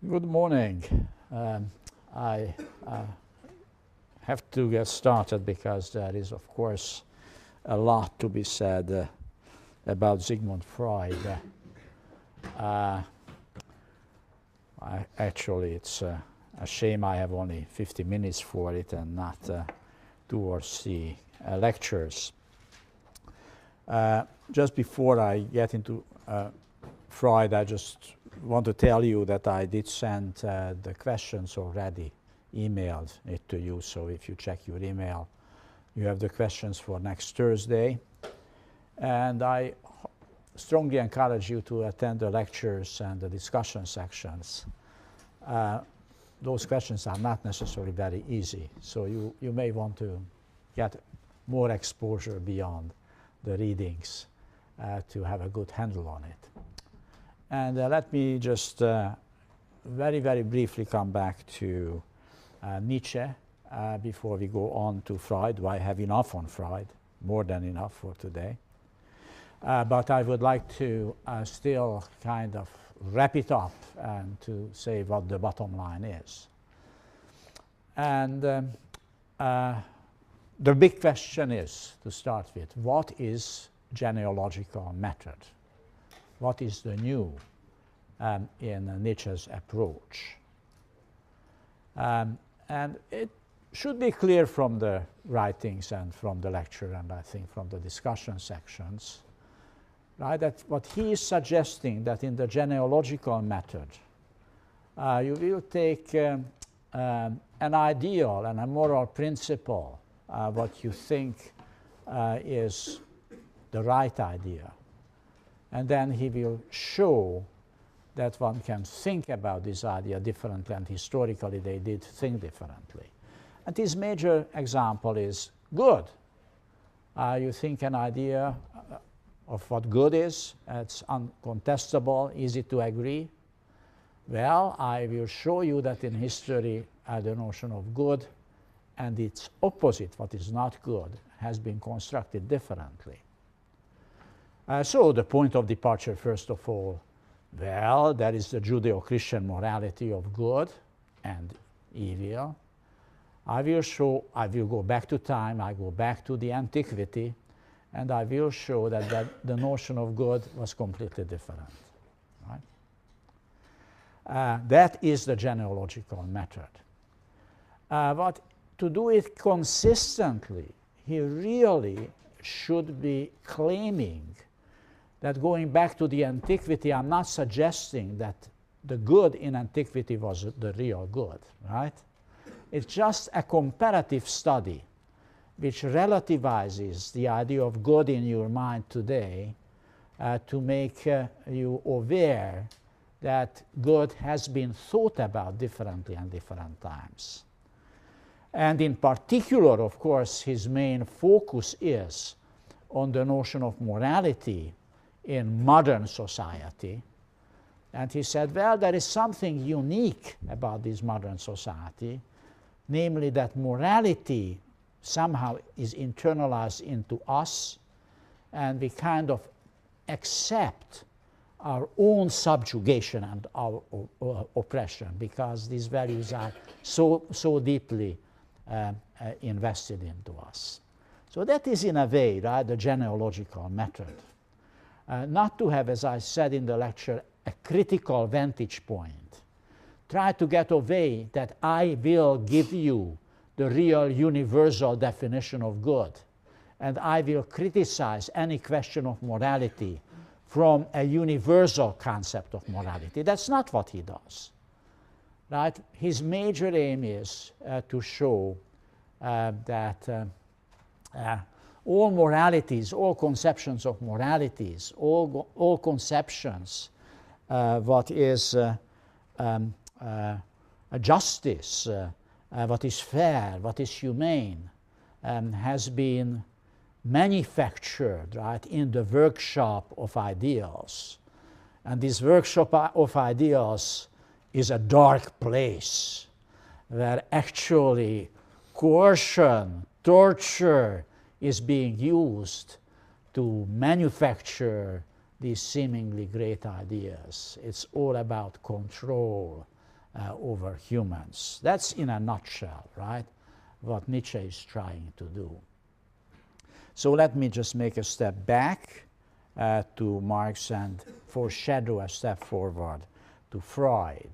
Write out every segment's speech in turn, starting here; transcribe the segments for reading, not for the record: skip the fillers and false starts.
Good morning. I have to get started because there is, of course, a lot to be said about Sigmund Freud. Actually, it's a shame I have only 50 minutes for it and not 2 or 3 lectures. Just before I get into Freud, I just want to tell you that I did send the questions already, emailed it to you. So if you check your email, you have the questions for next Thursday. And I strongly encourage you to attend the lectures and the discussion sections. Those questions are not necessarily very easy, so you may want to get more exposure beyond the readings to have a good handle on it. And let me just very, very briefly come back to Nietzsche before we go on to Freud. I have enough on Freud, more than enough for today. But I would like to still kind of wrap it up and to say what the bottom line is. And the big question is, to start with, what is genealogical method? What is the new in Nietzsche's approach? And it should be clear from the writings and from the lecture, and I think from the discussion sections, right, that what he is suggesting that in the genealogical method, you will take an ideal and a moral principle, what you think is the right idea. And then he will show that one can think about this idea differently, and historically they did think differently. And his major example is good. You think an idea of what good is, it's uncontestable, easy to agree. Well, I will show you that in history the notion of good and its opposite, what is not good, has been constructed differently. So the point of departure, first of all, well, there is the Judeo-Christian morality of good and evil. I will go back to time, I go back to the antiquity, and I will show that the notion of good was completely different. Right? That is the genealogical method. But to do it consistently, he really should be claiming that going back to the antiquity, I'm not suggesting that the good in antiquity was the real good, right? It's just a comparative study which relativizes the idea of good in your mind today to make you aware that good has been thought about differently in different times. And in particular, of course, his main focus is on the notion of morality in modern society. And he said, well, there is something unique about this modern society, namely that morality somehow is internalized into us, and we kind of accept our own subjugation and our oppression because these values are so deeply invested into us. So that is, in a way, right, the genealogical method. Not to have, as I said in the lecture, a critical vantage point. Try to get away that I will give you the real universal definition of good, and I will criticize any question of morality from a universal concept of morality. That's not what he does. Right? His major aim is to show that all moralities, all conceptions of moralities, all conceptions, what is justice, what is fair, what is humane, has been manufactured, right, in the workshop of ideals. And this workshop of ideals is a dark place where actually coercion, torture, is being used to manufacture these seemingly great ideas. It's all about control over humans. That's in a nutshell, right, what Nietzsche is trying to do. So let me just make a step back to Marx and foreshadow a step forward to Freud.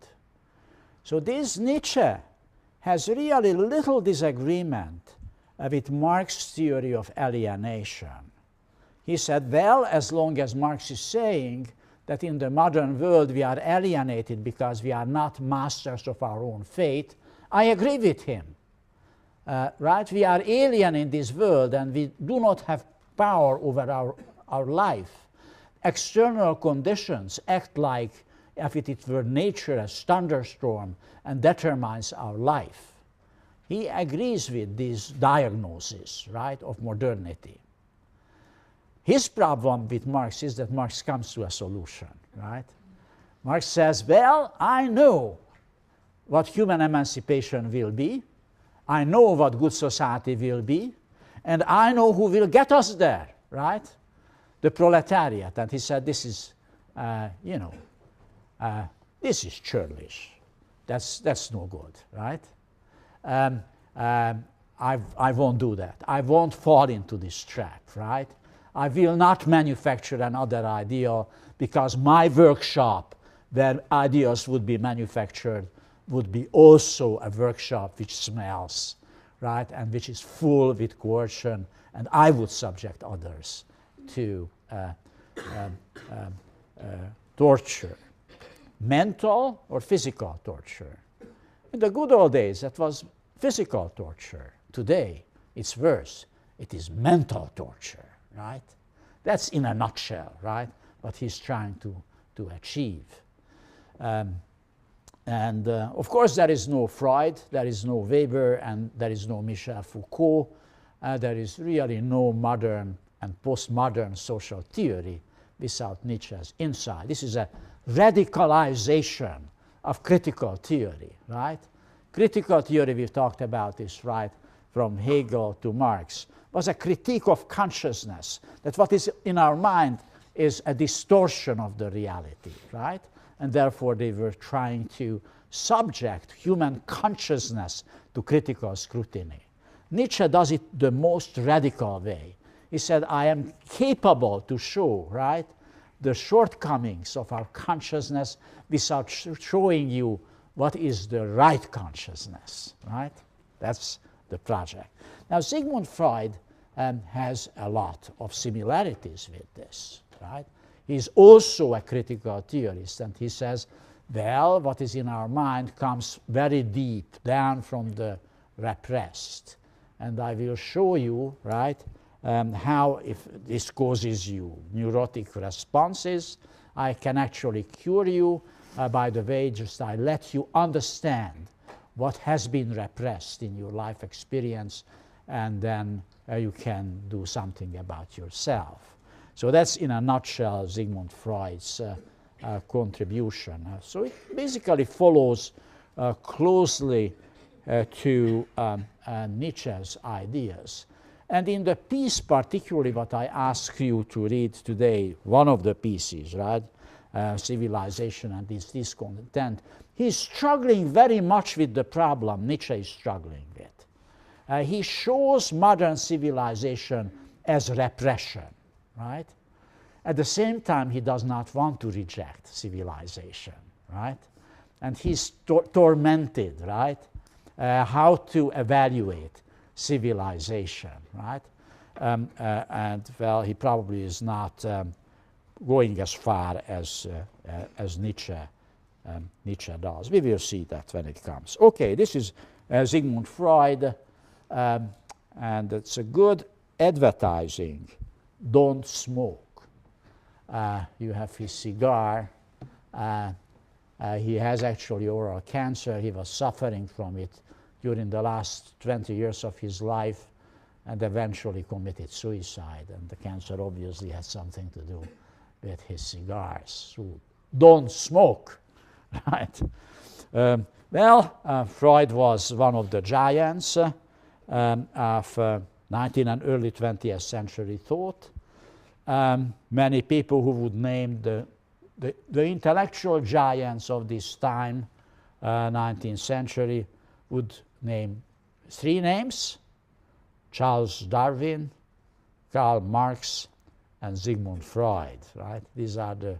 So this Nietzsche has really little disagreement with Marx's theory of alienation. He said, well, as long as Marx is saying that in the modern world we are alienated because we are not masters of our own fate, I agree with him. Right? We are alien in this world and we do not have power over our life. External conditions act like if it were nature as thunderstorm and determines our life. He agrees with this diagnosis, right, of modernity. His problem with Marx is that Marx comes to a solution, right? Marx says, well, I know what human emancipation will be. I know what good society will be. And I know who will get us there, right? The proletariat. And he said, this is, this is churlish. That's no good, right? I won't do that. I won't fall into this trap, right? I will not manufacture another ideal because my workshop where ideas would be manufactured would be also a workshop which smells, right, and which is full with coercion, and I would subject others to torture, mental or physical torture. In the good old days, that was physical torture. Today, it's worse. It is mental torture, right? That's in a nutshell, right, what he's trying to achieve. Of course, there is no Freud, there is no Weber, and there is no Michel Foucault. There is really no modern and postmodern social theory without Nietzsche's insight. This is a radicalization of critical theory, right? Critical theory, we've talked about this, right, from Hegel to Marx, was a critique of consciousness, that what is in our mind is a distortion of the reality, right? And therefore they were trying to subject human consciousness to critical scrutiny. Nietzsche does it the most radical way. He said, I am capable to show, right, the shortcomings of our consciousness without showing you what is the right consciousness, right? That's the project. Now, Sigmund Freud has a lot of similarities with this, right? He's also a critical theorist, and he says, well, what is in our mind comes very deep down from the repressed. And I will show you, right, how if this causes you neurotic responses, I can actually cure you. By the way, just I let you understand what has been repressed in your life experience, and then you can do something about yourself. So that's in a nutshell Sigmund Freud's contribution. So it basically follows closely to Nietzsche's ideas. And in the piece particularly what I ask you to read today, one of the pieces, right, Civilization and its Discontent, he's struggling very much with the problem Nietzsche is struggling with. He shows modern civilization as repression, right? At the same time, he does not want to reject civilization, right? And he's tormented, right? How to evaluate civilization, right? And well, he probably is not going as far as Nietzsche does. We will see that when it comes. Okay, this is Sigmund Freud, and it's a good advertising. Don't smoke. You have his cigar. He has actually oral cancer. He was suffering from it during the last 20 years of his life and eventually committed suicide. And the cancer obviously had something to do with his cigars. So don't smoke, right? Freud was one of the giants of 19th and early 20th century thought. Many people who would name the intellectual giants of this time 19th century, would name 3 names: Charles Darwin, Karl Marx, and Sigmund Freud, right? These are the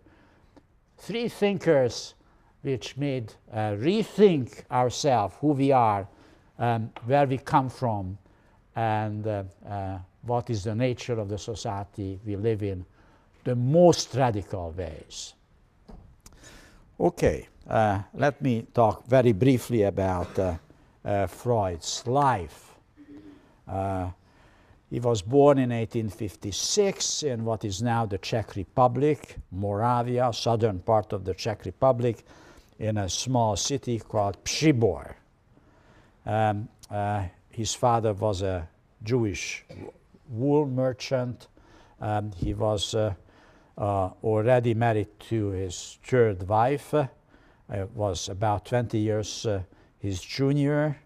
3 thinkers which made rethink ourselves, who we are, where we come from, and what is the nature of the society we live in, the most radical ways. Okay, let me talk very briefly about Freud's life. He was born in 1856 in what is now the Czech Republic, Moravia, southern part of the Czech Republic, in a small city called Přibor. His father was a Jewish wool merchant. He was already married to his 3rd wife. Was about 20 years his junior.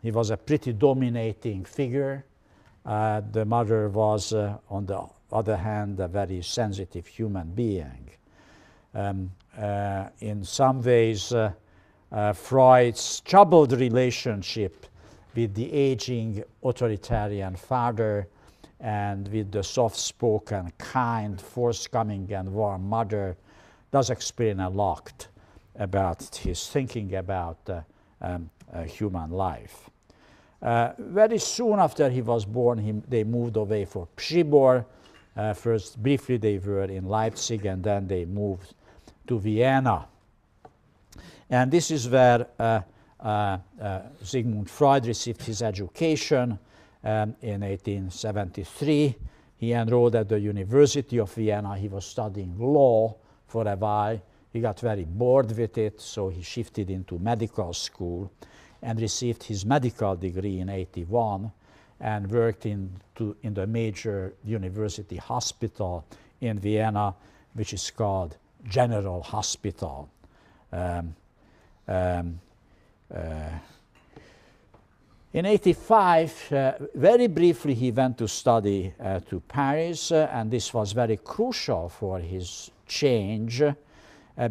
He was a pretty dominating figure. The mother was, on the other hand, a very sensitive human being. In some ways, Freud's troubled relationship with the aging authoritarian father and with the soft-spoken, kind, forthcoming, and warm mother does explain a lot about his thinking about human life. Very soon after he was born, they moved away for Přibor. First, briefly, they were in Leipzig, and then they moved to Vienna. And this is where Sigmund Freud received his education in 1873. He enrolled at the University of Vienna. He was studying law for a while. He got very bored with it, so he shifted into medical school and received his medical degree in 1881 and worked in the major university hospital in Vienna, which is called General Hospital. In 1885, very briefly, he went to study to Paris, and this was very crucial for his change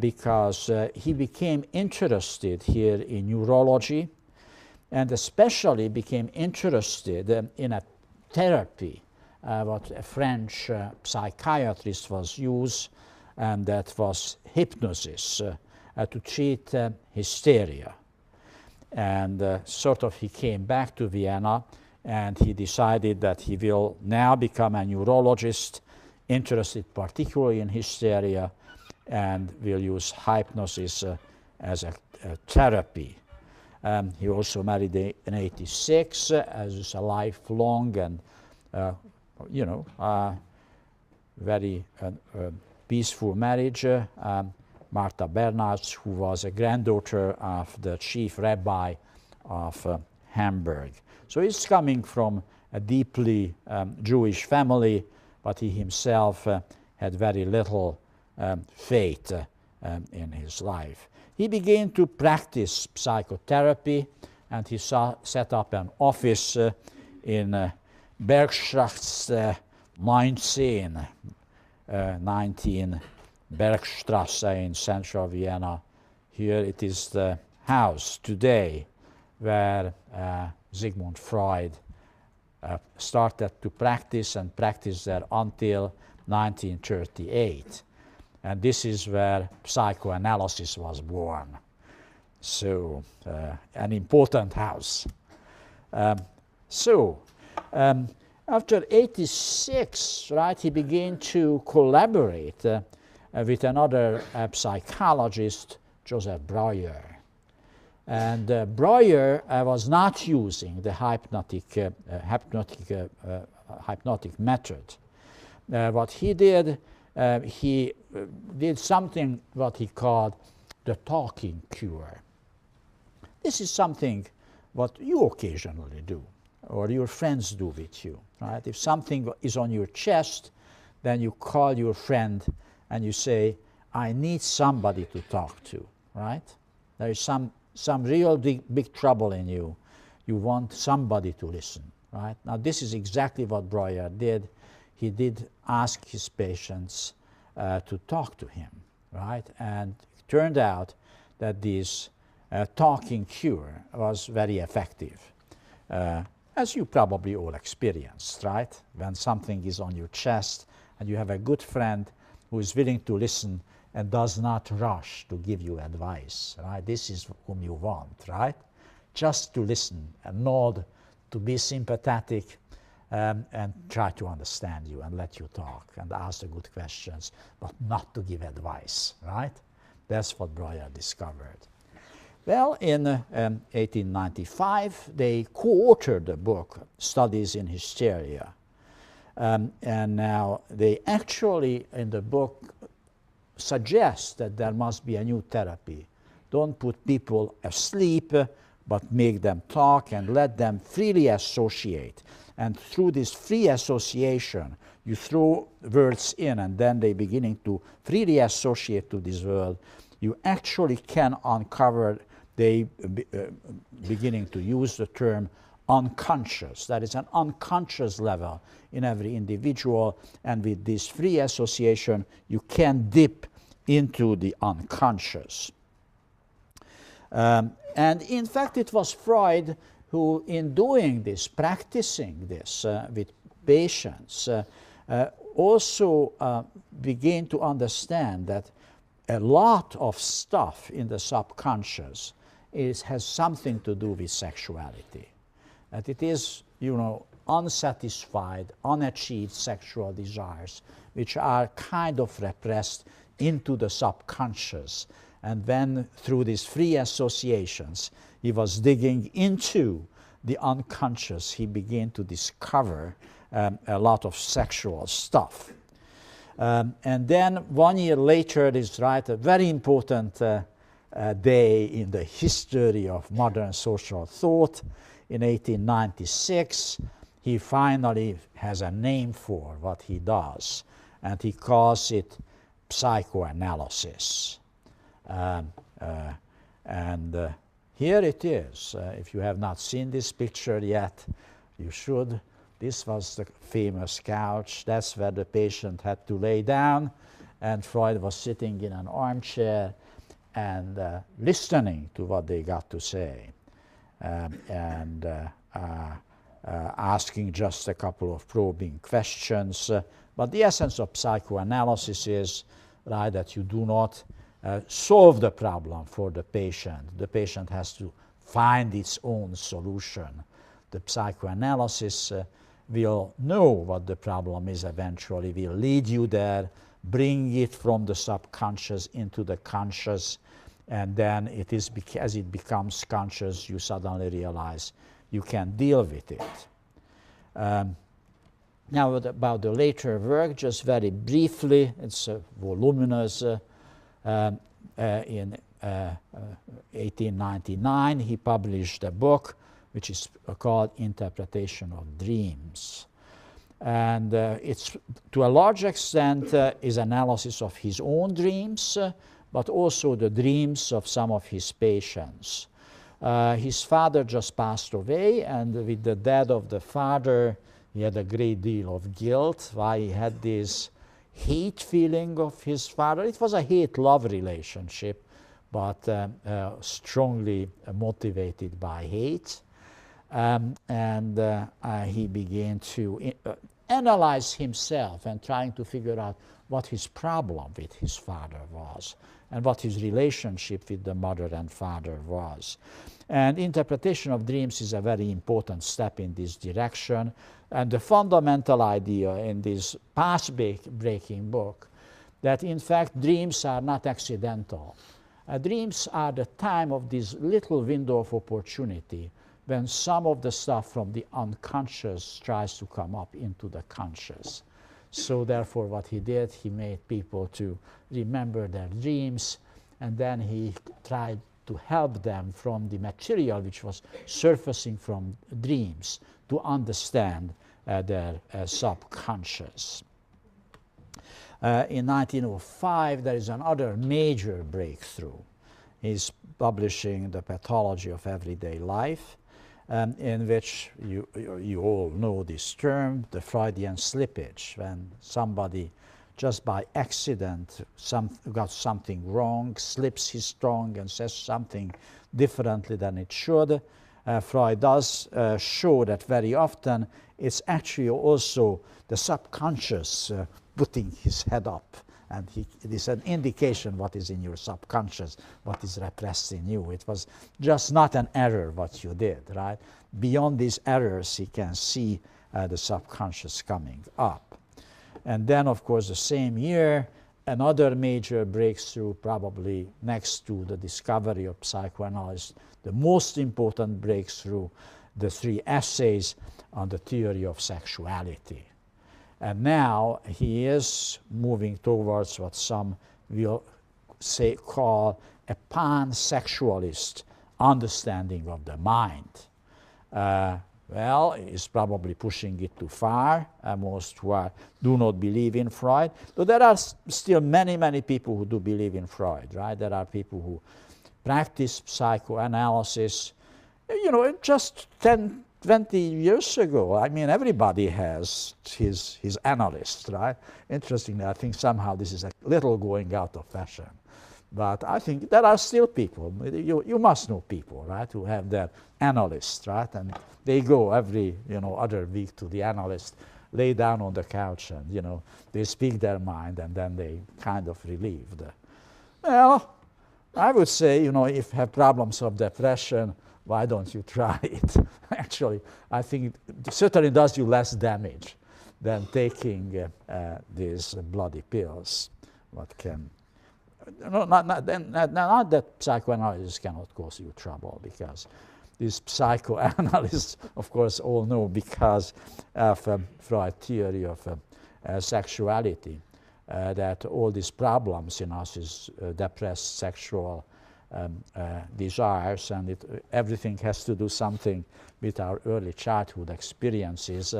because he became interested here in neurology, and especially became interested in a therapy, what a French psychiatrist was used, and that was hypnosis to treat hysteria. And sort of he came back to Vienna, and he decided that he will now become a neurologist interested particularly in hysteria, and will use hypnosis as a therapy. He also married in 1886 as a lifelong and very peaceful marriage. Martha Bernards, who was a granddaughter of the chief rabbi of Hamburg. So he's coming from a deeply Jewish family, but he himself had very little faith in his life. He began to practice psychotherapy, and he set up an office in Bergstrasse 19, 19 Bergstrasse in central Vienna. Here it is the house today where Sigmund Freud started to practice and practiced there until 1938. And this is where psychoanalysis was born. So, an important house. After 86, right, he began to collaborate with another psychologist, Joseph Breuer. And Breuer was not using the hypnotic method. What he did something what he called the talking cure. This is something what you occasionally do, or your friends do with you, right? If something is on your chest, then you call your friend and you say, I need somebody to talk to, right? There is some real big trouble in you. You want somebody to listen, right? Now this is exactly what Breuer did. He did ask his patients to talk to him, right? And it turned out that this talking cure was very effective, as you probably all experienced, right? When something is on your chest and you have a good friend who is willing to listen and does not rush to give you advice, right? This is whom you want, right? Just to listen and nod, to be sympathetic, and try to understand you and let you talk and ask the good questions, but not to give advice, right? That's what Breuer discovered. Well, in 1895, they co-authored the book, Studies in Hysteria. And now they actually, in the book, suggest that there must be a new therapy. Don't put people asleep, but make them talk and let them freely associate. And through this free association, you throw words in and then they beginning to freely associate to this world. You actually can uncover, they beginning to use the term unconscious. That is an unconscious level in every individual, and with this free association, you can dip into the unconscious. And in fact, it was Freud who, in doing this, practicing this with patients, also began to understand that a lot of stuff in the subconscious has something to do with sexuality. That it is, unsatisfied, unachieved sexual desires, which are kind of repressed into the subconscious. And then, through these free associations, he was digging into the unconscious. He began to discover a lot of sexual stuff. And then 1 year later, this a very important day in the history of modern social thought. In 1896, he finally has a name for what he does, and he calls it psychoanalysis. Here it is. If you have not seen this picture yet, you should. This was the famous couch. That's where the patient had to lay down, and Freud was sitting in an armchair and listening to what they got to say, and asking just a couple of probing questions. But the essence of psychoanalysis is that you do not solve the problem for the patient. The patient has to find its own solution. The psychoanalysis will know what the problem is eventually, will lead you there, bring it from the subconscious into the conscious, and then it is as it becomes conscious, you suddenly realize you can deal with it. Now about the later work, just very briefly, it's voluminous. In 1899, he published a book which is called Interpretation of Dreams. And it's, to a large extent, is analysis of his own dreams, but also the dreams of some of his patients. His father just passed away, and with the death of the father, he had a great deal of guilt, why he had this hate feeling of his father. It was a hate-love relationship, but strongly motivated by hate. He began to analyze himself and trying to figure out what his problem with his father was and what his relationship with the mother and father was. And interpretation of dreams is a very important step in this direction. And the fundamental idea in this path-breaking book, that in fact dreams are not accidental. Dreams are the time of this little window of opportunity when some of the stuff from the unconscious tries to come up into the conscious. So therefore what he did, he made people to remember their dreams, and then he tried to help them from the material which was surfacing from dreams to understand their subconscious. In 1905, there is another major breakthrough. He's publishing The Pathology of Everyday Life, in which you all know this term, the Freudian slippage, when somebody just by accident got something wrong, slips his tongue and says something differently than it should. Freud does show that very often it's actually also the subconscious putting his head up, and it is an indication what is in your subconscious, what is repressed in you. It was just not an error what you did, right? Beyond these errors, he can see the subconscious coming up. And then, of course, the same year, another major breakthrough, probably next to the discovery of psychoanalysis, the most important breakthrough, the 3 essays on the theory of sexuality. And now he is moving towards what some will call a pansexualist understanding of the mind. Well, he's probably pushing it too far. Most who do not believe in Freud. Though there are still many, many people who do believe in Freud, right? There are people who practice psychoanalysis. You know, just 10, 20 years ago, I mean, everybody has his analyst, right? Interestingly, I think somehow this is a little going out of fashion. But I think there are still people, you must know people, right, who have their analyst, right? And they go every, other week to the analyst, lay down on the couch and, they speak their mind and then they kind of relieved. Well, I would say, if you have problems of depression, why don't you try it? Actually, I think it certainly does you less damage than taking these bloody pills. What can... No, not that psychoanalysis cannot cause you trouble, because these psychoanalysts, of course, all know because of Freud's theory of sexuality, that all these problems in us is depressed sexual desires, and everything has to do something with our early childhood experiences.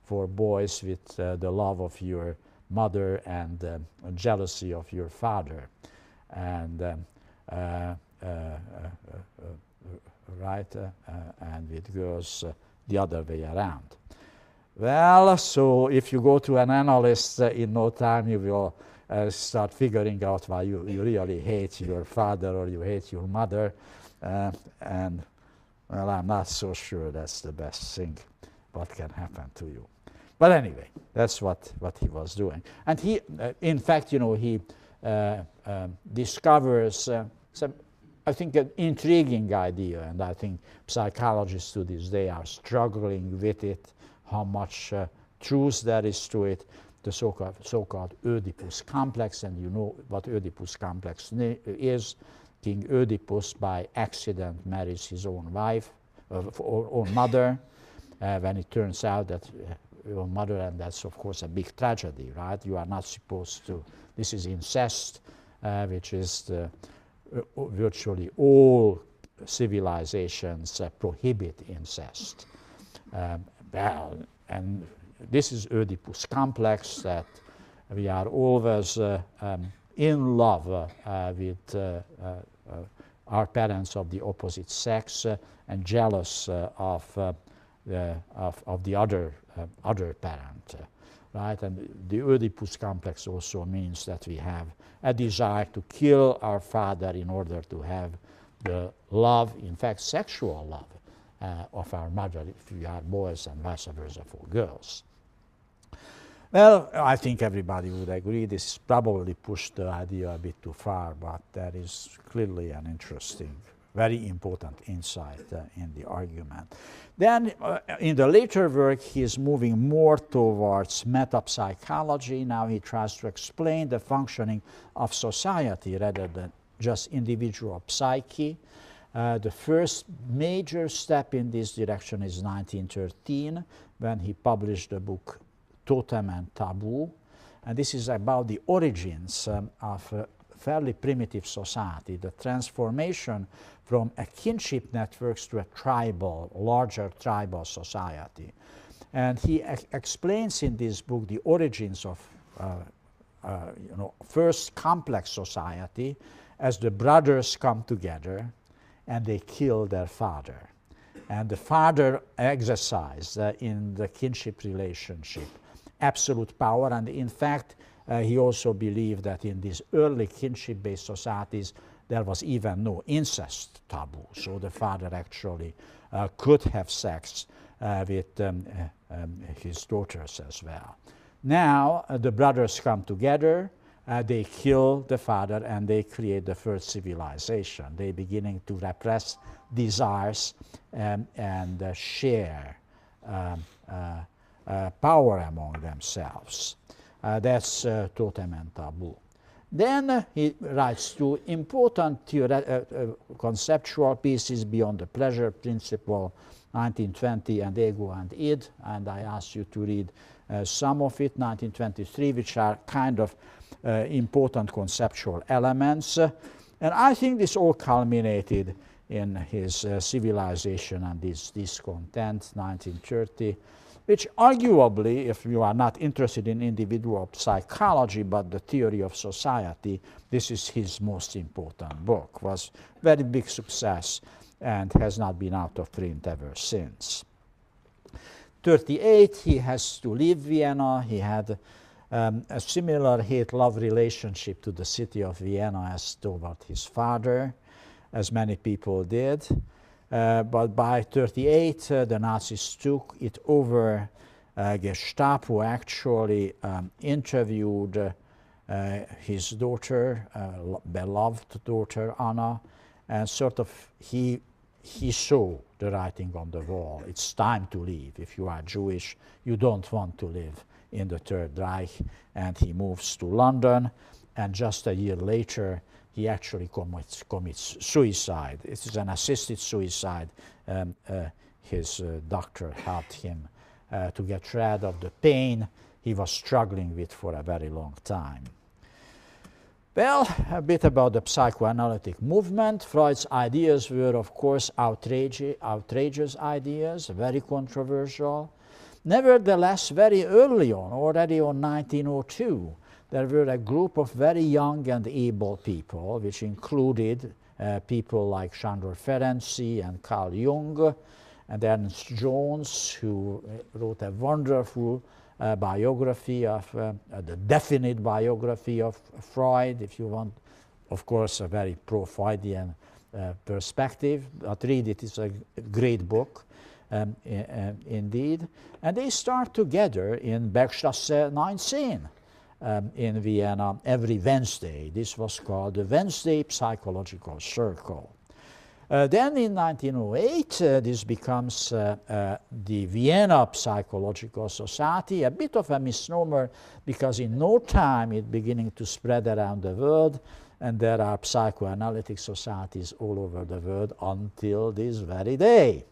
For boys, with the love of your mother and jealousy of your father, and and with girls the other way around. Well, so if you go to an analyst, in no time you will start figuring out why you really hate your father or you hate your mother, and well, I'm not so sure that's the best thing what can happen to you. But anyway, that's what he was doing. And he, in fact, he discovers some, I think, an intriguing idea, and I think psychologists to this day are struggling with it, how much truth there is to it, the so-called Oedipus complex, and you know what Oedipus complex is. King Oedipus, by accident, marries his own wife, own mother, when it turns out that your mother, and that's of course a big tragedy, right? You are not supposed to, this is incest, which is virtually all civilizations prohibit incest. Well, and this is Oedipus complex, that we are always in love with our parents of the opposite sex and jealous of the other parent, right? And the Oedipus complex also means that we have a desire to kill our father in order to have the love, in fact, sexual love of our mother, if we are boys, and vice versa for girls. Well, I think everybody would agree this probably pushed the idea a bit too far, but that is clearly an interesting, very important insight in the argument. Then in the later work, he is moving more towards metapsychology. Now he tries to explain the functioning of society rather than just individual psyche. The first major step in this direction is 1913, when he published the book Totem and Taboo. And this is about the origins of a fairly primitive society, the transformation from a kinship networks to a tribal, larger tribal society. And he explains in this book the origins of first complex society, as the brothers come together and they kill their father. And the father exercised in the kinship relationship absolute power, and in fact He also believed that in these early kinship-based societies, there was even no incest taboo. So the father actually could have sex with his daughters as well. Now the brothers come together, they kill the father, and they create the first civilization. They're beginning to repress desires and share power among themselves. That's totem and taboo. Then he writes two important conceptual pieces beyond the pleasure principle, 1920 and Ego and Id, and I asked you to read some of it, 1923, which are kind of important conceptual elements. And I think this all culminated in his Civilization and Discontent, 1930, which arguably, if you are not interested in individual psychology but the theory of society, this is his most important book. Was very big success and has not been out of print ever since. 1938, he has to leave Vienna. He had a similar hate-love relationship to the city of Vienna as toward his father, as many people did. But by 1938, the Nazis took it over. Gestapo actually interviewed his daughter, beloved daughter Anna, and sort of he saw the writing on the wall. It's time to leave. If you are Jewish, you don't want to live in the Third Reich. And he moves to London, and just a year later, he actually commits suicide. It is an assisted suicide. His doctor helped him to get rid of the pain he was struggling with for a very long time. Well, a bit about the psychoanalytic movement. Freud's ideas were, of course, outrageous ideas, very controversial. Nevertheless, very early on, already on 1902, there were a group of very young and able people, which included people like Sándor Ferenczi and Carl Jung, and Ernst Jones, who wrote a wonderful biography of, the definite biography of Freud, if you want, of course, a very pro-Freudian perspective. But read it, it's a great book, indeed. And they start together in Bergstrasse 19 in Vienna every Wednesday. This was called the Wednesday Psychological Circle. Then in 1908, this becomes the Vienna Psychological Society, a bit of a misnomer because in no time it's beginning to spread around the world, and there are psychoanalytic societies all over the world until this very day.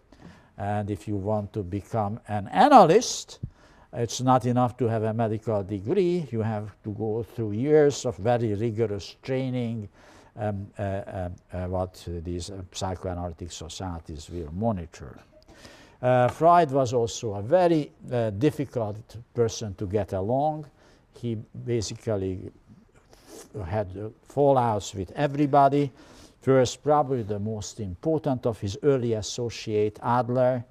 And if you want to become an analyst, it's not enough to have a medical degree. You have to go through years of very rigorous training, what these psychoanalytic societies will monitor. Freud was also a very difficult person to get along. He basically had fallouts with everybody. First, probably the most important of his early associate, Adler,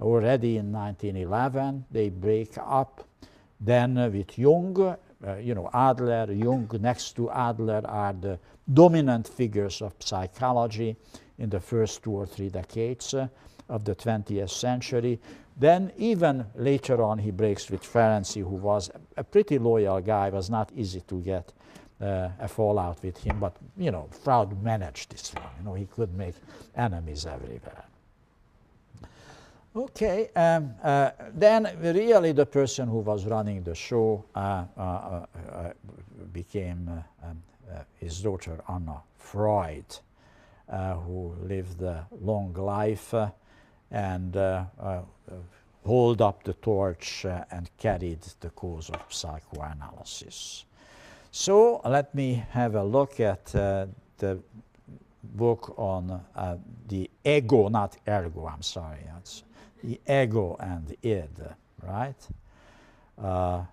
already in 1911, they break up. Then with Jung, Adler, Jung, next to Adler are the dominant figures of psychology in the first 2 or 3 decades of the 20th century. Then even later on he breaks with Ferenczi, who was a pretty loyal guy. It was not easy to get a fallout with him, but Freud managed this one. He could make enemies everywhere. Okay, then really the person who was running the show became his daughter Anna Freud, who lived a long life and held up the torch and carried the cause of psychoanalysis. So let me have a look at the book on the ego, not ergo, I'm sorry. It's the ego and id, right?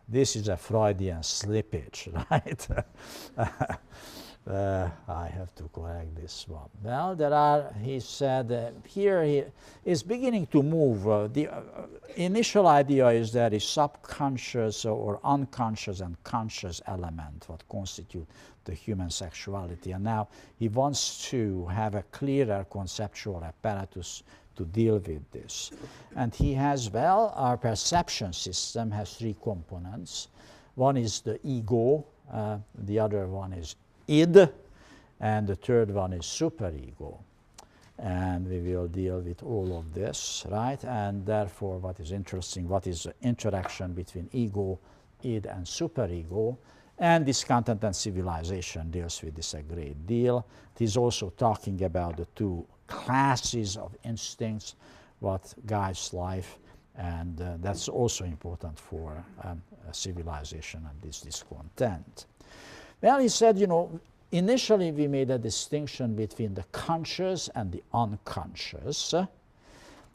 This is a Freudian slippage, right? I have to correct this one. Well, there are, he said, here he is beginning to move. The initial idea is that a subconscious or unconscious and conscious element what constitute the human sexuality. And now he wants to have a clearer conceptual apparatus to deal with this. And he has, well, our perception system has three components. One is the ego, the other one is id, and the third one is superego. And we will deal with all of this, right? And therefore, what is interesting, what is the interaction between ego, id, and superego? And this Content and Civilization deals with this a great deal. It is also talking about the two classes of instincts, what guides life, and that's also important for civilization and this content. Well, he said, you know, initially we made a distinction between the conscious and the unconscious.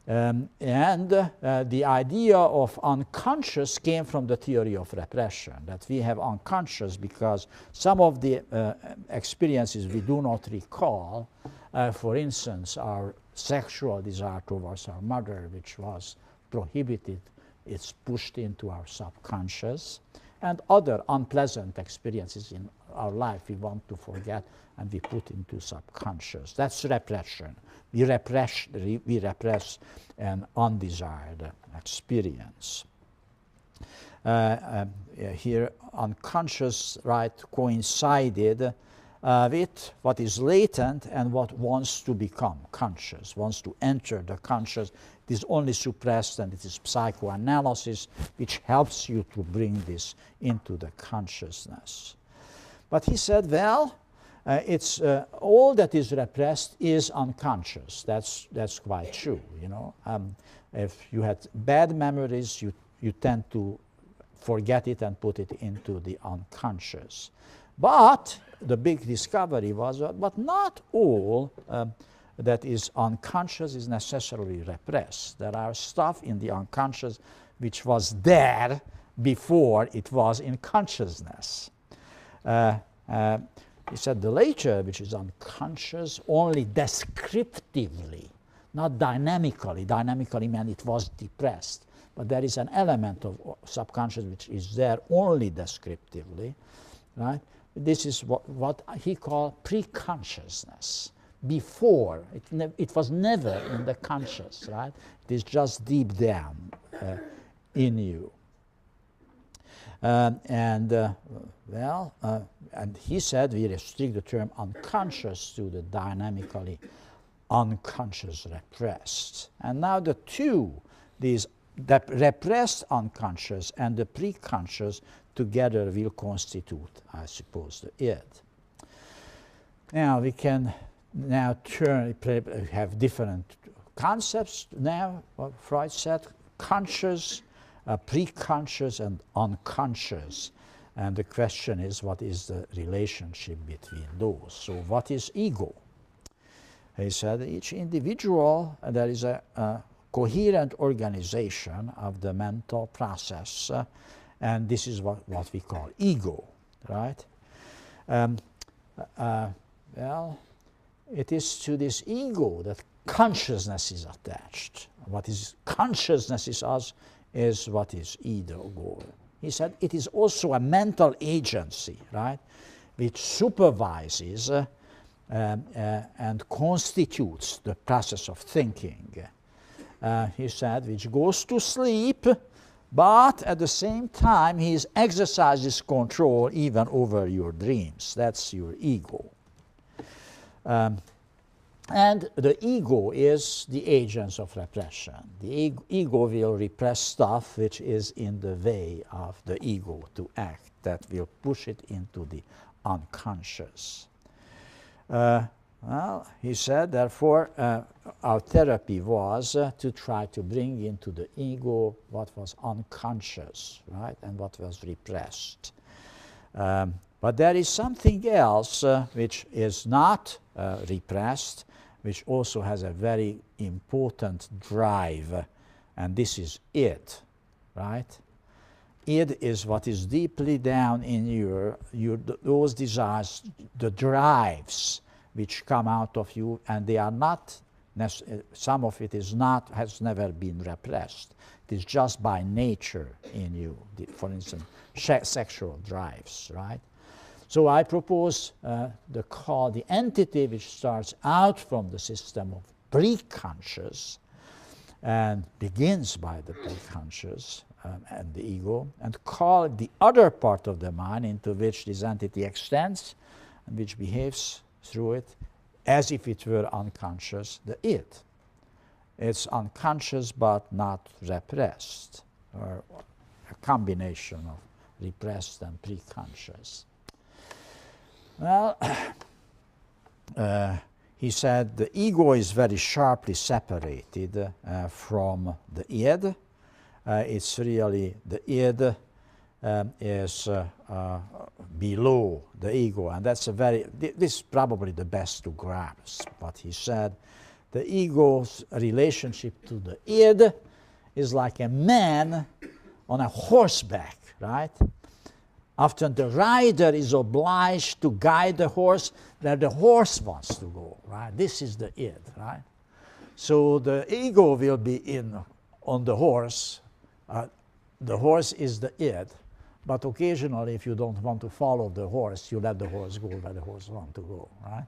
And the idea of unconscious came from the theory of repression, that we have unconscious because some of the experiences we do not recall, for instance, our sexual desire towards our mother, which was prohibited, it's pushed into our subconscious, and other unpleasant experiences in our life we want to forget and we put into subconscious. That's repression. We repress an undesired experience. Here, unconscious, right, coincided with what is latent and what wants to become conscious, wants to enter the conscious. It is only suppressed, and it is psychoanalysis which helps you to bring this into the consciousness. But he said, well, it's all that is repressed is unconscious. That's quite true. You know, if you had bad memories, you tend to forget it and put it into the unconscious. But the big discovery was, but not all that is unconscious is necessarily repressed. There are stuff in the unconscious which was there before it was in consciousness. He said the later, which is unconscious, only descriptively, not dynamically. Dynamically meant it was depressed. But there is an element of subconscious which is there only descriptively, right? This is what he called pre-consciousness. Before, it was never in the conscious, right? It is just deep down in you. And he said we restrict the term unconscious to the dynamically unconscious repressed. And now the two, the repressed unconscious and the preconscious together will constitute, I suppose, the id. Now we can have different concepts now. What Freud said, conscious, preconscious, and unconscious. And the question is, what is the relationship between those? So what is ego? He said each individual, there is a coherent organization of the mental process, and this is what we call ego, right? Well, it is to this ego that consciousness is attached. What is consciousness is what is ego. He said it is also a mental agency, right, which supervises and constitutes the process of thinking. He said, which goes to sleep, but at the same time, he exercises control even over your dreams. That's your ego. And the ego is the agents of repression. The ego will repress stuff which is in the way of the ego to act, that will push it into the unconscious. Well, he said, therefore, our therapy was to try to bring into the ego what was unconscious, right, and what was repressed. But there is something else which is not repressed, which also has a very important drive, and this is it, right? id is what is deeply down in those desires, the drives which come out of you, and they are not, some of it is not, has never been repressed. It is just by nature in you, for instance, sexual drives, right? So I propose the entity which starts out from the system of pre-conscious and begins by the pre-conscious and the ego, and call it the other part of the mind into which this entity extends and which behaves through it as if it were unconscious, the id. It's unconscious but not repressed, or a combination of repressed and pre-conscious. Well, he said the ego is very sharply separated from the id. It's really, the id is below the ego, and that's this is probably the best to grasp what he said. The ego's relationship to the id is like a man on a horseback, right? Often the rider is obliged to guide the horse where the horse wants to go, right? This is the id, right? So the ego will be on the horse. The horse is the id, but occasionally if you don't want to follow the horse, you let the horse go where the horse wants to go, right?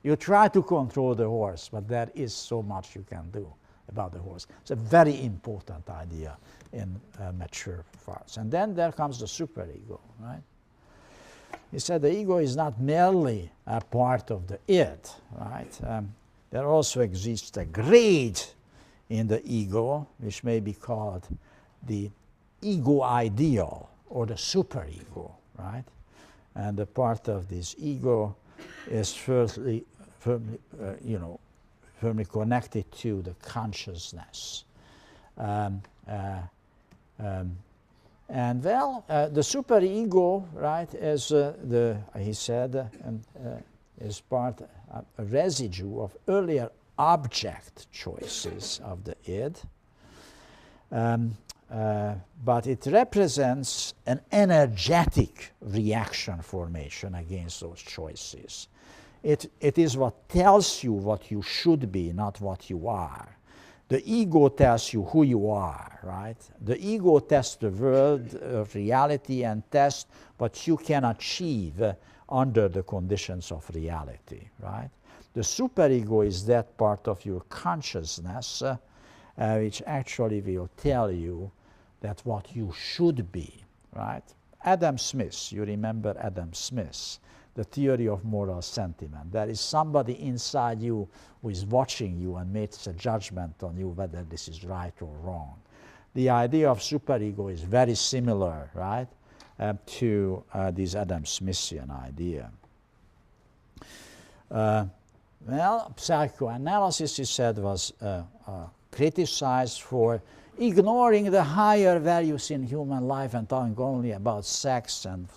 You try to control the horse, but there is so much you can do about the horse. It's a very important idea in mature parts. And then there comes the superego, right? He said the ego is not merely a part of the id, right? There also exists a grade in the ego, which may be called the ego ideal or the superego, right? And the part of this ego is firmly connected to the consciousness. And well, the superego, right, is he said, is part, a residue of earlier object choices of the id. But it represents an energetic reaction formation against those choices. It is what tells you what you should be, not what you are. The ego tells you who you are, right? The ego tests the world of reality and tests what you can achieve under the conditions of reality, right? The superego is that part of your consciousness which actually will tell you that what you should be, right? Adam Smith, you remember Adam Smith, the theory of moral sentiment. There is somebody inside you who is watching you and makes a judgment on you whether this is right or wrong. The idea of superego is very similar, right, to this Adam Smithian idea. Well, psychoanalysis, he said, was criticized for ignoring the higher values in human life and talking only about sex and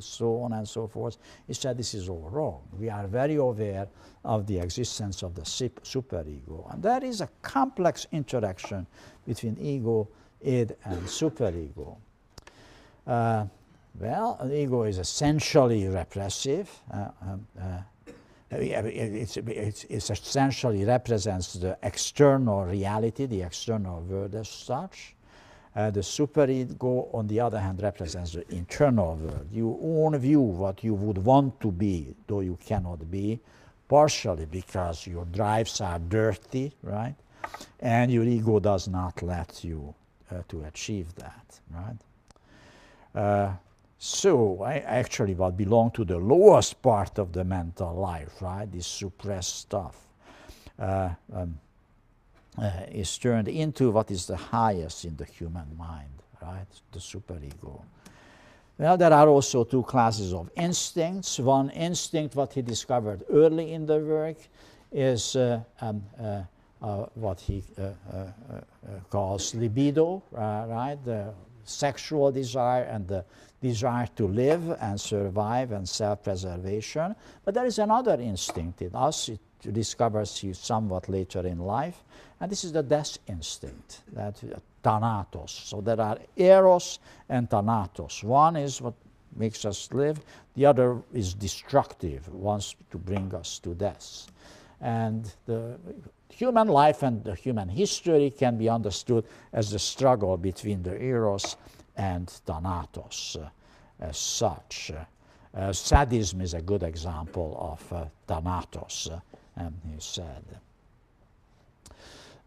so on and so forth. He said this is all wrong. We are very aware of the existence of the superego. And there is a complex interaction between ego, id, and superego. Well, the ego is essentially repressive. It essentially represents the external reality, the external world as such. The superego, on the other hand, represents the internal world. Your own view, what you would want to be, though you cannot be, partially because your drives are dirty, right? And your ego does not let you to achieve that, right? So actually what belongs to the lowest part of the mental life, right, this suppressed stuff, is turned into what is the highest in the human mind, right, the superego. Well, there are also two classes of instincts. One instinct, what he discovered early in the work, is what he calls libido, right, the sexual desire and the desire to live and survive and self-preservation. But there is another instinct in us. discovers he somewhat later in life. And this is the death instinct, that thanatos. So there are eros and thanatos. One is what makes us live, the other is destructive, wants to bring us to death. And the human life and the human history can be understood as the struggle between the eros and thanatos as such. Sadism is a good example of thanatos, and he said.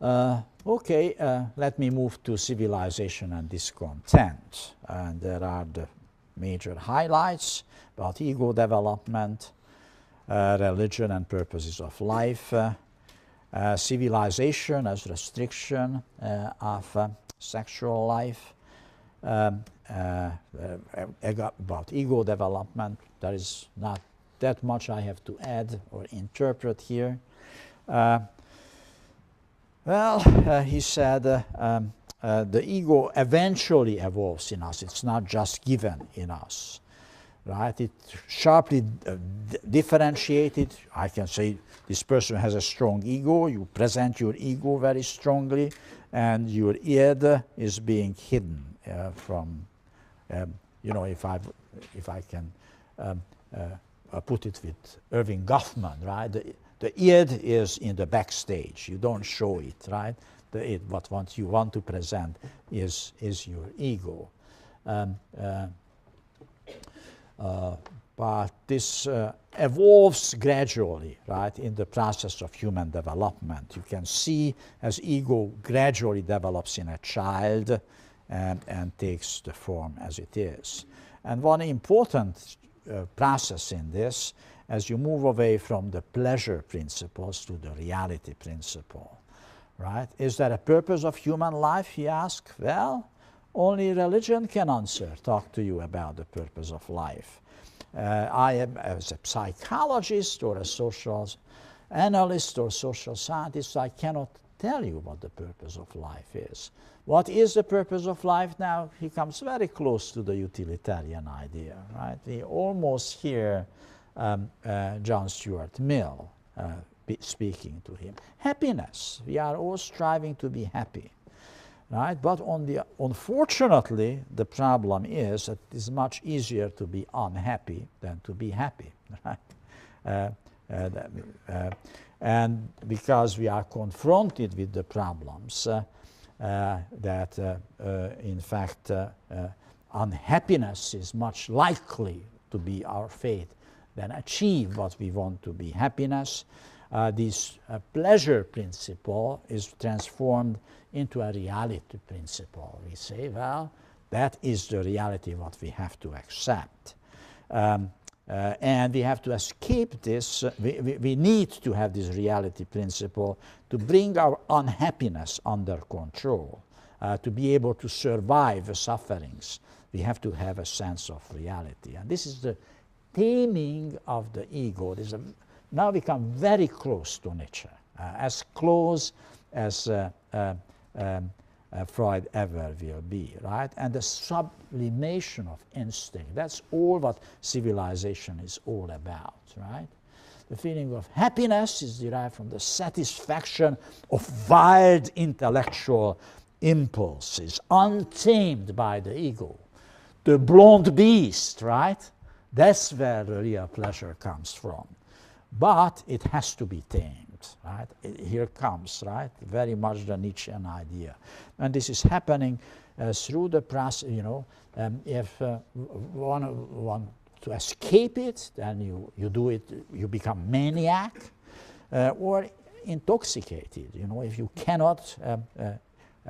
Let me move to civilization and discontent. And there are the major highlights about ego development, religion and purposes of life, civilization as restriction of sexual life, about ego development. There is not that much I have to add or interpret here. He said the ego eventually evolves in us. It's not just given in us, right? It sharply differentiated. I can say this person has a strong ego. You present your ego very strongly, and your id is being hidden from, if I can put it with Irving Goffman, right? The id is in the backstage. You don't show it, right? The id, what you want to present is your ego. But this evolves gradually, right, in the process of human development. You can see as ego gradually develops in a child and takes the form as it is. And one important process in this, as you move away from the pleasure principles to the reality principle, right? Is there a purpose of human life, he asked? Well, only religion can answer, talk to you about the purpose of life. I am, as a psychologist or a social analyst or social scientist, I cannot tell you what the purpose of life is. What is the purpose of life now? He comes very close to the utilitarian idea, right? We almost hear John Stuart Mill speaking to him. Happiness. We are all striving to be happy, right? But unfortunately, the problem is that it is much easier to be unhappy than to be happy, right? And because we are confronted with the problems that in fact unhappiness is much likely to be our fate than achieve what we want to be happiness, this pleasure principle is transformed into a reality principle. We say, well, that is the reality what we have to accept. And we have to escape this. We need to have this reality principle to bring our unhappiness under control, to be able to survive the sufferings. We have to have a sense of reality. And this is the taming of the ego. This is now we come very close to Nietzsche, as close as Freud ever will be, right? And the sublimation of instinct, that's all what civilization is all about, right? The feeling of happiness is derived from the satisfaction of wild intellectual impulses, untamed by the ego. The blonde beast, right? That's where the real pleasure comes from. But it has to be tamed, right? Here comes, right, very much the Nietzschean idea. And this is happening through the process, if one wants to escape it, then you do it, you become maniac or intoxicated. If you cannot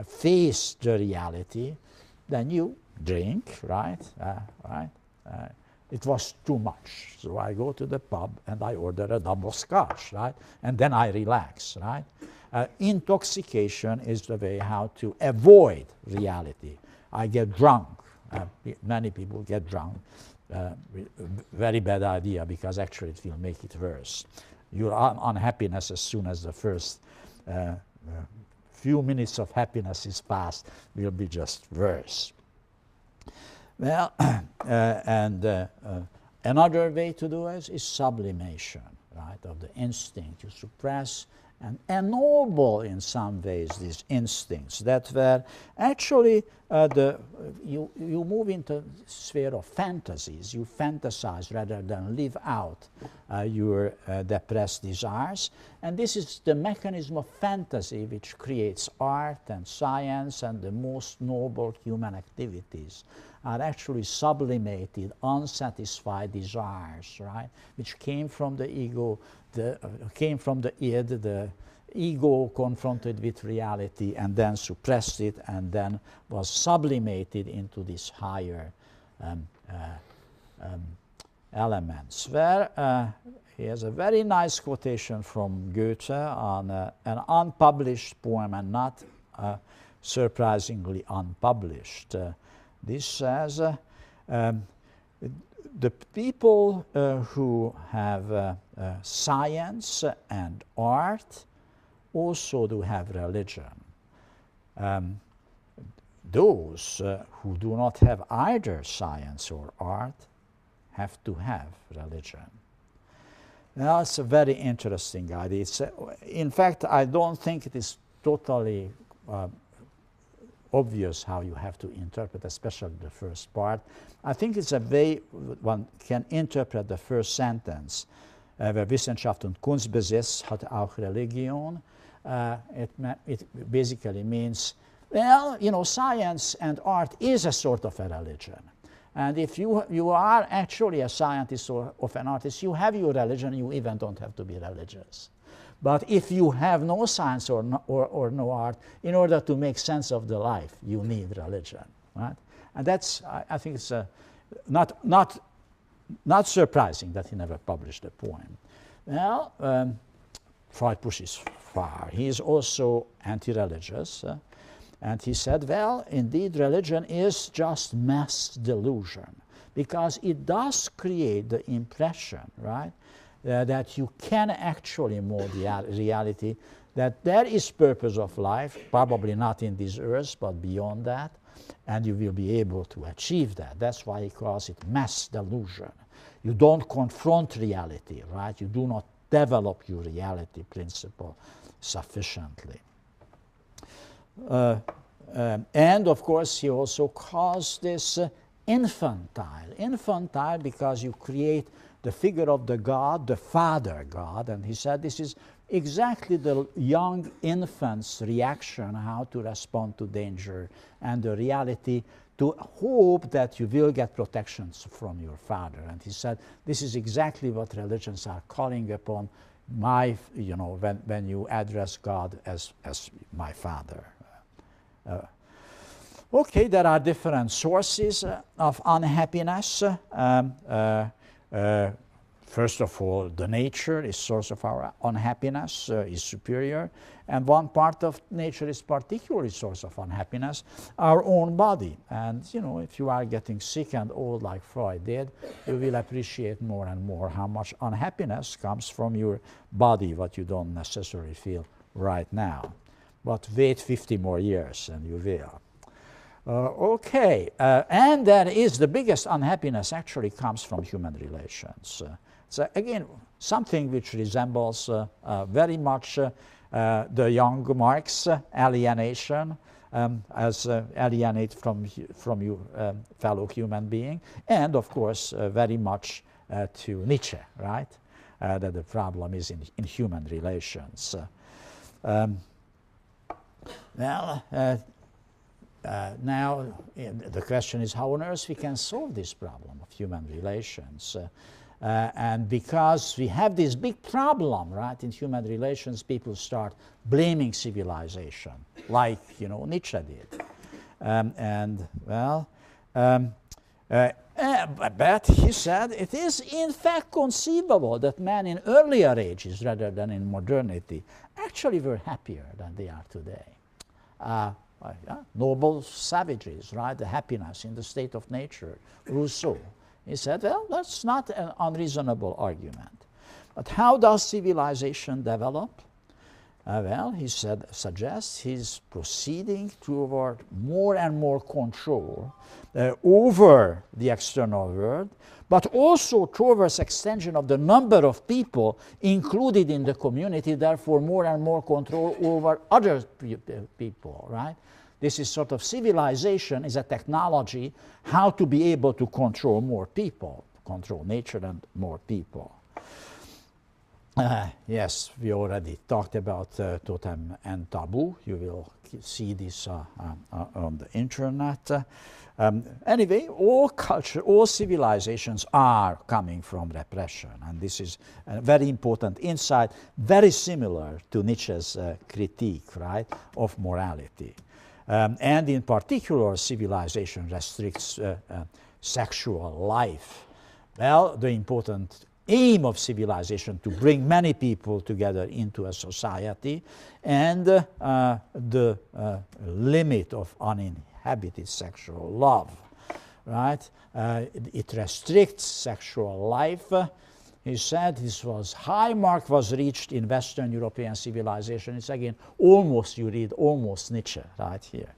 face the reality, then you drink, right? It was too much, so I go to the pub and I order a double scotch, right? And then I relax, right? Intoxication is the way how to avoid reality. I get drunk. Many people get drunk. Very bad idea, because actually it will make it worse. Your unhappiness, as soon as the first few minutes of happiness is past, will be just worse. Well, and another way to do it is sublimation, right, of the instinct. You suppress and ennoble in some ways these instincts that were actually you move into the sphere of fantasies. You fantasize rather than live out your depressed desires. And this is the mechanism of fantasy which creates art and science, and the most noble human activities are actually sublimated, unsatisfied desires, right, which came from the ego, came from the id, the ego confronted with reality and then suppressed it and then was sublimated into these higher elements. Where he has a very nice quotation from Goethe on an unpublished poem, and not surprisingly unpublished. This says, the people who have science and art also do have religion. Those who do not have either science or art have to have religion. Now, it's a very interesting idea. In fact, I don't think it is totally obvious how you have to interpret, especially the first part. I think it's a way one can interpret the first sentence, where Wissenschaft und Kunstbesitz hat auch Religion. It basically means, well, you know, science and art is a sort of a religion. And if you are actually a scientist or of an artist, you have your religion, you even don't have to be religious. But if you have no science or no art, in order to make sense of the life, you need religion, right? And that's, I think it's not surprising that he never published a poem. Well, Freud pushes far. He is also anti-religious, and he said, well, indeed, religion is just mass delusion, because it does create the impression, right, that you can actually mold reality, that there is purpose of life, probably not in this earth, but beyond that, and you will be able to achieve that. That's why he calls it mass delusion. You don't confront reality, right? You do not develop your reality principle sufficiently. And of course, he also calls this infantile. Infantile because you create the figure of the God, the Father God, and he said this is exactly the young infant's reaction, how to respond to danger, and the reality to hope that you will get protections from your Father. And he said this is exactly what religions are calling upon, you know, when you address God as my Father. Okay, there are different sources of unhappiness. First of all, the nature is source of our unhappiness, is superior. And one part of nature is particularly source of unhappiness, our own body. And, you know, if you are getting sick and old like Freud did, you will appreciate more and more how much unhappiness comes from your body, what you don't necessarily feel right now. But wait 50 more years and you will. Okay, and there is the biggest unhappiness actually comes from human relations. So again, something which resembles very much the young Marx alienation, as alienate from your fellow human being, and of course very much to Nietzsche, right? That the problem is in human relations. Now, the question is how on earth we can solve this problem of human relations. And because we have this big problem, right, in human relations, people start blaming civilization, like, you know, Nietzsche did. But he said it is in fact conceivable that men in earlier ages, rather than in modernity, actually were happier than they are today. Noble savages, right? The happiness in the state of nature. Rousseau. He said, well, that's not an unreasonable argument. But how does civilization develop? Well, he suggests he's proceeding toward more and more control over the external world, but also towards extension of the number of people included in the community, therefore more and more control over other people, right? This is sort of civilization is a technology how to be able to control more people, control nature and more people. Yes, we already talked about totem and taboo. You will see this on the internet. Anyway, all culture, all civilizations are coming from repression, and this is a very important insight, very similar to Nietzsche's critique, right, of morality. And in particular, civilization restricts sexual life. Well, the important aim of civilization to bring many people together into a society, and the limit of uninhibited sexual love, right? It restricts sexual life. He said this was high mark was reached in Western European civilization. It's again almost, you read almost Nietzsche right here.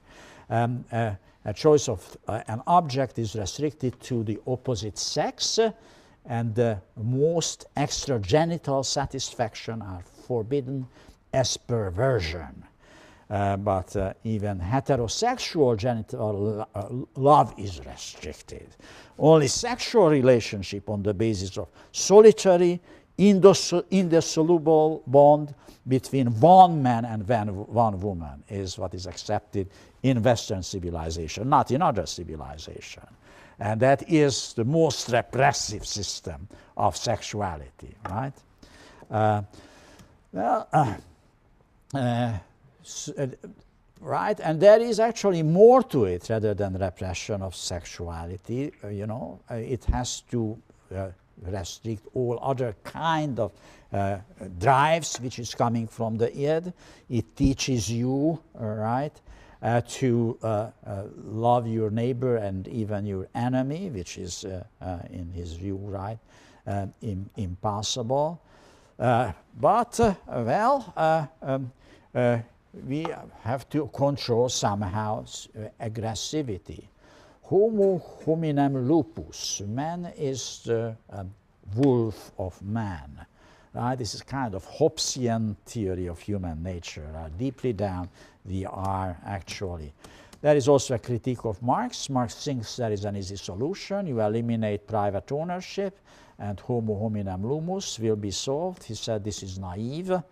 A choice of an object is restricted to the opposite sex, and the most extragenital satisfaction are forbidden as perversion. But even heterosexual genital love is restricted. Only sexual relationship on the basis of solitary, indissoluble bond between one man and one woman is what is accepted in Western civilization, not in other civilization. And that is the most repressive system of sexuality, right? Right, and there is actually more to it rather than repression of sexuality. You know, it has to restrict all other kind of drives which is coming from the id. It teaches you, right, to love your neighbor and even your enemy, which is, in his view, right, impossible. We have to control somehow aggressivity. Homo hominem lupus. Man is the wolf of man. Right? This is kind of Hobbesian theory of human nature. Deeply down, we are actually. There is also a critique of Marx. Marx thinks there is an easy solution. You eliminate private ownership, and Homo hominem lupus will be solved. He said this is naive.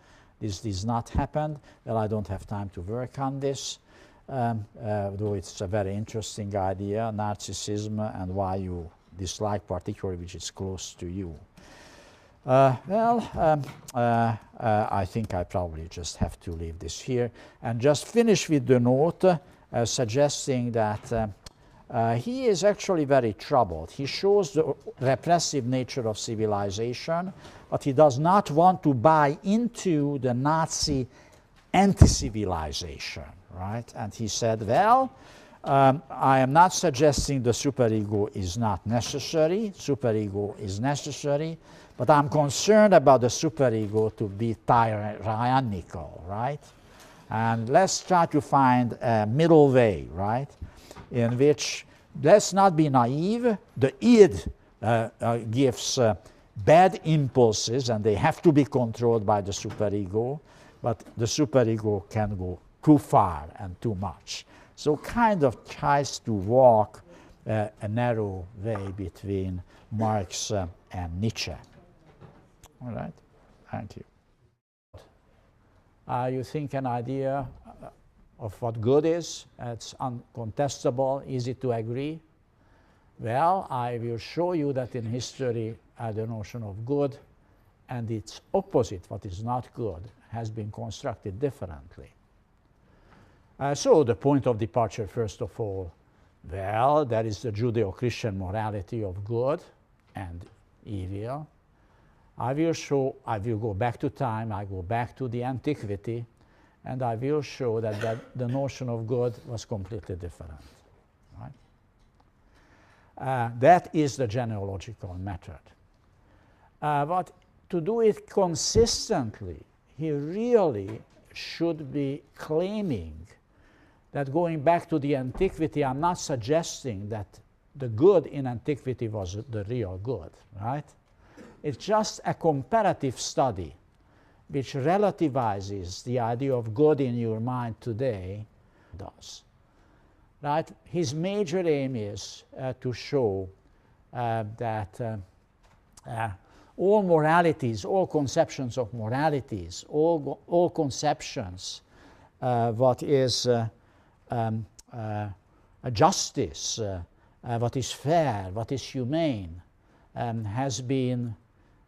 This does not happen. Well, I don't have time to work on this, though it's a very interesting idea, narcissism and why you dislike particularly which is close to you. I think I probably just have to leave this here and just finish with the note suggesting that he is actually very troubled. He shows the repressive nature of civilization, but he does not want to buy into the Nazi anti-civilization, right? And he said, well, I am not suggesting the superego is not necessary. Superego is necessary, but I'm concerned about the superego to be tyrannical, right? And let's try to find a middle way, right? In which, let's not be naive, the id gives bad impulses and they have to be controlled by the superego, but the superego can go too far and too much. So kind of tries to walk a narrow way between Marx and Nietzsche. All right, thank you. You think an idea of what good is, it's uncontestable, easy to agree. Well, I will show you that in history the notion of good and its opposite, what is not good, has been constructed differently. So the point of departure, first of all, well, there is the Judeo-Christian morality of good and evil. I will go back to time, I go back to the antiquity, and I will show that the notion of good was completely different. Right? That is the genealogical method. But to do it consistently, he really should be claiming that going back to the antiquity, I'm not suggesting that the good in antiquity was the real good, right? It's just a comparative study which relativizes the idea of good in your mind today does. Right? His major aim is to show that all moralities, all conceptions of moralities, all conceptions, what is a justice, what is fair, what is humane, has been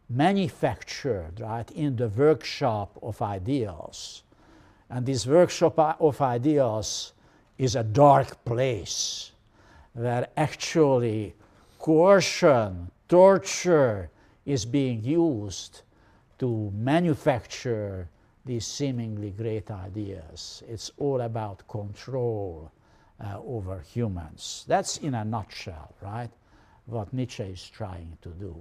manufactured, right, in the workshop of ideals. And this workshop of ideals is a dark place where actually coercion, torture is being used to manufacture these seemingly great ideas. It's all about control over humans. That's in a nutshell, right, what Nietzsche is trying to do.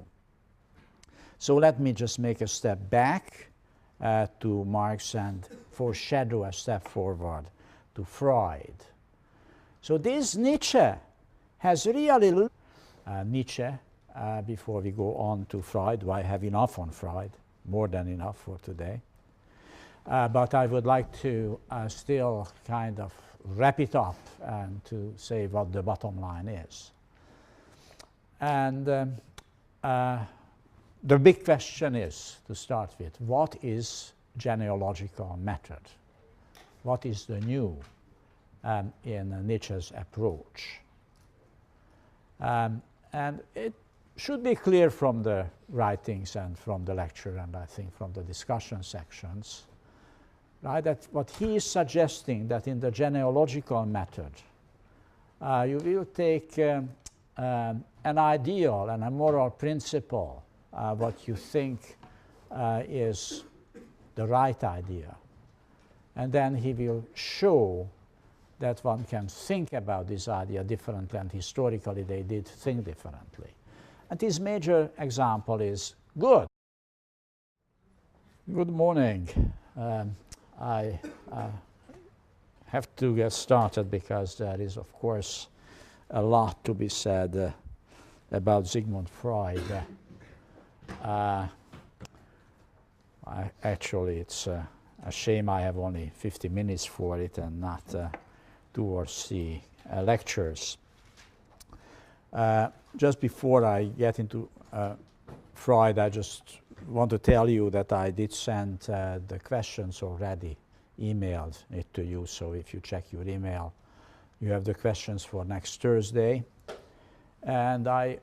So let me just make a step back to Marx and foreshadow a step forward to Freud. So this Nietzsche has really before we go on to Freud, I have enough on Freud, more than enough for today. But I would like to still kind of wrap it up and to say what the bottom line is. And the big question is, to start with, what is genealogical method? What is the new in Nietzsche's approach? And it should be clear from the writings and from the lecture, and I think from the discussion sections, right, that what he is suggesting that in the genealogical method, you will take an ideal and a moral principle, what you think is the right idea. And then he will show that one can think about this idea differently, and historically they did think differently. And his major example is good. Good morning. I have to get started because there is, of course, a lot to be said about Sigmund Freud. Actually, it's a shame I have only 50 minutes for it and not 2 or 3 lectures. Just before I get into Freud, I just want to tell you that I did send the questions already, emailed it to you, so if you check your email, you have the questions for next Thursday. And I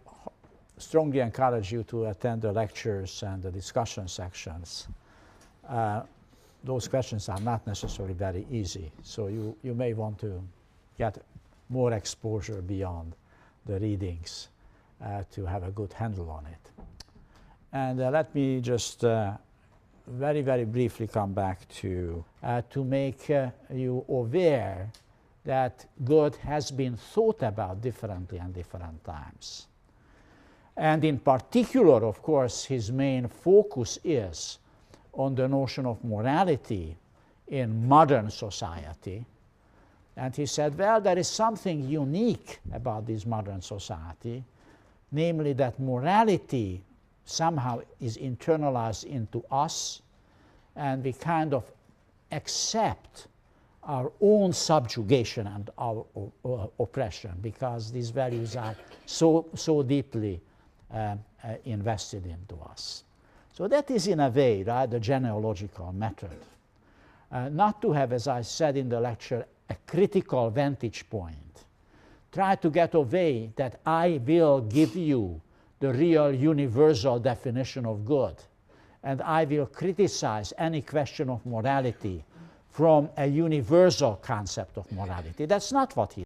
strongly encourage you to attend the lectures and the discussion sections. Those questions are not necessarily very easy, so you may want to get more exposure beyond the readings to have a good handle on it. And let me just very, very briefly come back to make you aware that good has been thought about differently at different times. And in particular, of course, his main focus is on the notion of morality in modern society. And he said, well, there is something unique about this modern society, namely that morality somehow is internalized into us, and we kind of accept our own subjugation and our oppression, because these values are so deeply invested into us. So that is, in a way, right, the genealogical method. Not to have, as I said in the lecture, a critical vantage point. Try to get away that I will give you the real universal definition of good, and I will criticize any question of morality from a universal concept of morality. That's not what he